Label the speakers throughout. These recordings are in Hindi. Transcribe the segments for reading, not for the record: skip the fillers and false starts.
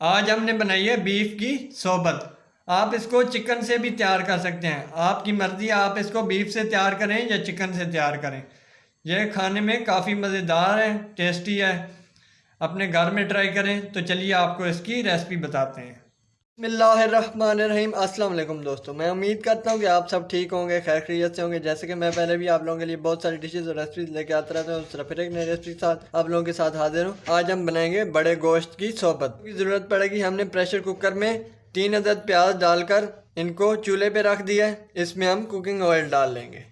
Speaker 1: आज हमने बनाई है बीफ की सोबत। आप इसको चिकन से भी तैयार कर सकते हैं, आपकी मर्ज़ी, आप इसको बीफ से तैयार करें या चिकन से तैयार करें। यह खाने में काफ़ी मज़ेदार है, टेस्टी है। अपने घर में ट्राई करें। तो चलिए आपको इसकी रेसिपी बताते हैं। बिस्मिल्लाहिर्रहमानिर्रहीम। अस्सलाम वालेकुम दोस्तों, मैं उम्मीद करता हूँ कि आप सब ठीक होंगे, खैर खैरियत से होंगे। जैसे कि मैं पहले भी आप लोगों के लिए बहुत सारी डिशेज़ और रेसिपीज लेके आता रहता हूँ, उस तरह फिर एक नई रेसिपी के साथ आप लोगों के साथ हाजिर हूँ। आज हम बनाएंगे बड़े गोश्त की सोबत की ज़रूरत पड़ेगी। हमने प्रेशर कुकर में 3 अदद प्याज डालकर इनको चूल्हे पर रख दिया है। इसमें हम कुकिंग ऑयल डाल लेंगे।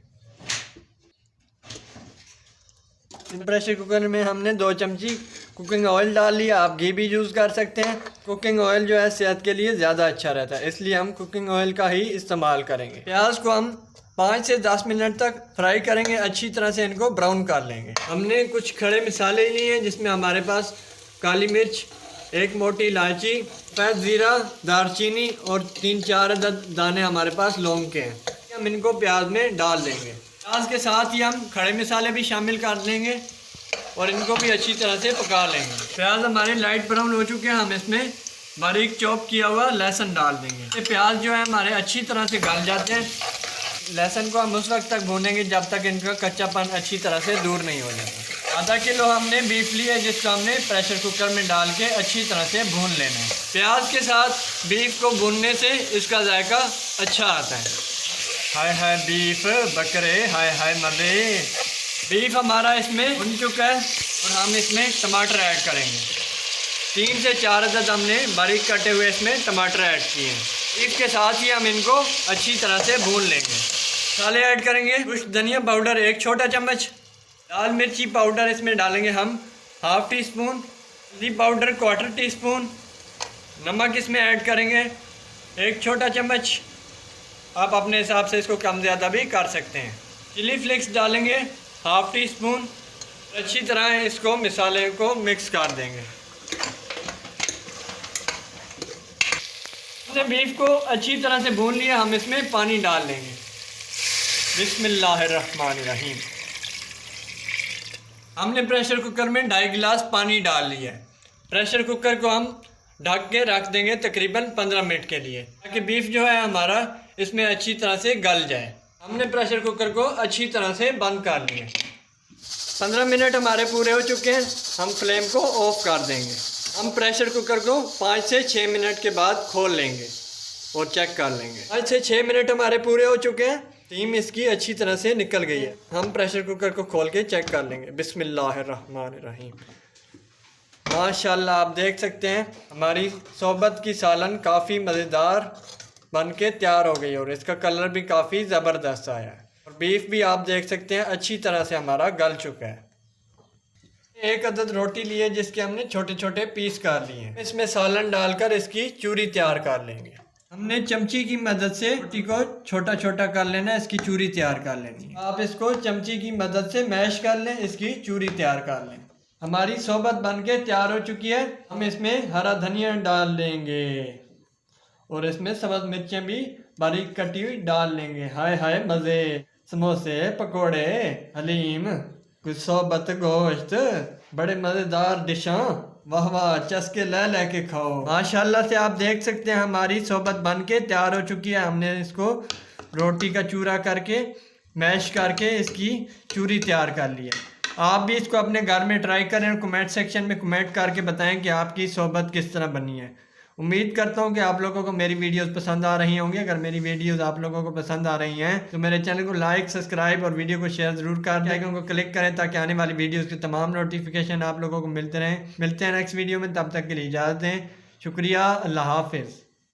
Speaker 1: प्रेशर कुकर में हमने 2 चमची कुकिंग ऑयल डाल लिया। आप घी भी यूज़ कर सकते हैं। कुकिंग ऑयल जो है सेहत के लिए ज़्यादा अच्छा रहता है, इसलिए हम कुकिंग ऑयल का ही इस्तेमाल करेंगे। प्याज को हम 5 से 10 मिनट तक फ्राई करेंगे, अच्छी तरह से इनको ब्राउन कर लेंगे। हमने कुछ खड़े मसाले लिए हैं, जिसमें हमारे पास काली मिर्च, 1 मोटी इलायची, सफ़ेद ज़ीरा, दालचीनी और 3-4 अदद दाने हमारे पास लौंग के हैं। हम इनको प्याज में डाल देंगे। प्याज के साथ ही हम खड़े मसाले भी शामिल कर देंगे और इनको भी अच्छी तरह से पका लेंगे। प्याज हमारे लाइट ब्राउन हो चुके हैं। हम इसमें बारीक चॉप किया हुआ लहसुन डाल देंगे। ये प्याज जो है हमारे अच्छी तरह से गल जाते हैं। लहसुन को हम उस वक्त तक भूनेंगे जब तक इनका कच्चापन अच्छी तरह से दूर नहीं हो जाता। आधा किलो हमने बीफ लिया है, जिसको हमने प्रेशर कुकर में डाल के अच्छी तरह से भून लेना है। प्याज के साथ बीफ को भूनने से इसका जायका अच्छा आता है। हाय हाय बीफ बकरे, हाय हाय मज़े। बीफ हमारा इसमें भुन चुका है और हम इसमें टमाटर ऐड करेंगे। 3 से 4 अदद हमने बारीक कटे हुए इसमें टमाटर ऐड किए हैं। बीफ के साथ ही हम इनको अच्छी तरह से भून लेंगे। मसाले ऐड करेंगे। कुछ धनिया पाउडर 1 छोटा चम्मच, लाल मिर्ची पाउडर इसमें डालेंगे हम 1/2 टी स्पून, हल्दी पाउडर 1/4 टी स्पून, नमक इसमें ऐड करेंगे 1 छोटा चम्मच। आप अपने हिसाब से इसको कम ज़्यादा भी कर सकते हैं। चिली फ्लेक्स डालेंगे 1/2 टी स्पून। अच्छी तरह इसको मसाले को मिक्स कर देंगे। हमने बीफ को अच्छी तरह से भून लिया। हम इसमें पानी डाल लेंगे। बिस्मिल्लाहिर्रहमानिर्रहीम। हमने प्रेशर कुकर में 2.5 गिलास पानी डाल लिया है। प्रेशर कुकर को हम ढक के रख देंगे तकरीबन 15 मिनट के लिए, ताकि बीफ जो है हमारा इसमें अच्छी तरह से गल जाए। हमने प्रेशर कुकर को अच्छी तरह से बंद कर लिया। 15 मिनट हमारे पूरे हो चुके हैं। हम फ्लेम को ऑफ कर देंगे। हम प्रेशर कुकर को 5 से 6 मिनट के बाद खोल लेंगे और चेक कर लेंगे। 5 से 6 मिनट हमारे पूरे हो चुके हैं। स्टीम इसकी अच्छी तरह से निकल गई है। हम प्रेशर कुकर को खोल के चेक कर लेंगे। बिस्मिल्लाहिर्रहमानिर्रहीम। माशाल्लाह, आप देख सकते हैं हमारी सोबत की सालन काफ़ी मज़ेदार बन के तैयार हो गई और इसका कलर भी काफ़ी ज़बरदस्त आया है। और बीफ भी आप देख सकते हैं अच्छी तरह से हमारा गल चुका है। 1 अदद रोटी ली है, जिसके हमने छोटे छोटे पीस कर लिए हैं। इसमें सालन डालकर इसकी चूरी तैयार कर लेंगे। हमने चमची की मदद से रोटी को छोटा छोटा कर लेना है, इसकी चूरी तैयार कर लेनी है। आप इसको चमची की मदद से मैश कर लें, इसकी चूरी तैयार कर लें। हमारी सोबत बनके तैयार हो चुकी है। हम इसमें हरा धनिया डाल लेंगे और इसमें सब्ज़ मिर्चें भी बारीक कटी हुई डाल लेंगे। हाय हाय मज़े। समोसे, पकोड़े, हलीम, कुछ सोबत गोश्त, बड़े मज़ेदार डिशां, वाह वाह, चस्के ले के खाओ। माशाल्लाह से आप देख सकते हैं हमारी सोबत बन के तैयार हो चुकी है। हमने इसको रोटी का चूरा करके मैश करके इसकी चूरी तैयार कर लिया। आप भी इसको अपने घर में ट्राई करें और कमेंट सेक्शन में कमेंट करके बताएं कि आपकी सोबत किस तरह बनी है। उम्मीद करता हूँ कि आप लोगों को मेरी वीडियोस पसंद आ रही होंगी। अगर मेरी वीडियोस आप लोगों को पसंद आ रही हैं तो मेरे चैनल को लाइक, सब्सक्राइब और वीडियो को शेयर ज़रूर कर दें। आइकन को क्लिक करें ताकि आने वाली वीडियोस के तमाम नोटिफिकेशन आप लोगों को मिलते रहें। मिलते हैं नेक्स्ट वीडियो में, तब तक के लिए इजाज़त दें। शुक्रिया, अल्लाह हाफिज़।